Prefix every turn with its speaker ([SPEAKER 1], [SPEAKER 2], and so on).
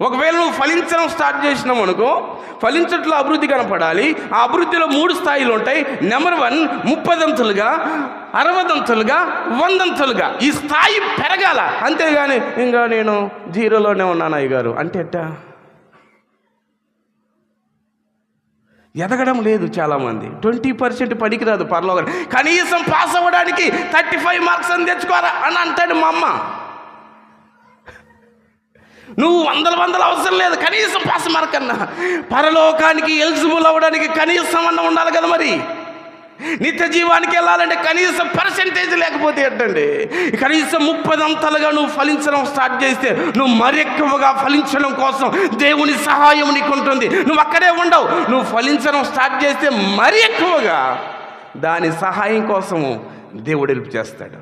[SPEAKER 1] ఒకవేళ నువ్వు ఫలించడం స్టార్ట్ చేసినావు అనుకో, ఫలించట్లో అభివృద్ధి కనపడాలి. ఆ అభివృద్ధిలో 3 స్థాయిలు ఉంటాయి. నెంబర్ 1 30దంతులుగా, 60దంతులుగా, 100దంతులుగా. ఈ స్థాయి పెరగాల. అంతేగాని ఇంకా నేను 0లోనే ఉన్నాను అయ్యగారు అంటే ఎట్టా? ఎదగడం లేదు. చాలామంది 20% పనికిరాదు పరలోకం. కనీసం పాస్ అవ్వడానికి 35 మార్క్స్ అని తెచ్చుకోరా అని అంటాడు మా అమ్మ. నువ్వు వందల అవసరం లేదు, కనీసం పాస్ మార్క్ అన్నా. పరలోకానికి ఎలిజిబుల్ అవ్వడానికి కనీసం అన్న ఉండాలి కదా. మరి నిత్య జీవానికి వెళ్ళాలంటే కనీసం పర్సెంటేజ్ లేకపోతే ఏంటండి? కనీసం 30దంతలుగా నువ్వు ఫలించడం స్టార్ట్ చేస్తే నువ్వు మరెక్కువగా ఫలించడం కోసం దేవుని సహాయం నీకు ఉంటుంది. నువ్వు అక్కడే ఉండవు. నువ్వు ఫలించడం స్టార్ట్ చేస్తే మరి ఎక్కువగా దాని సహాయం కోసము దేవుడు హెల్ప్ చేస్తాడు.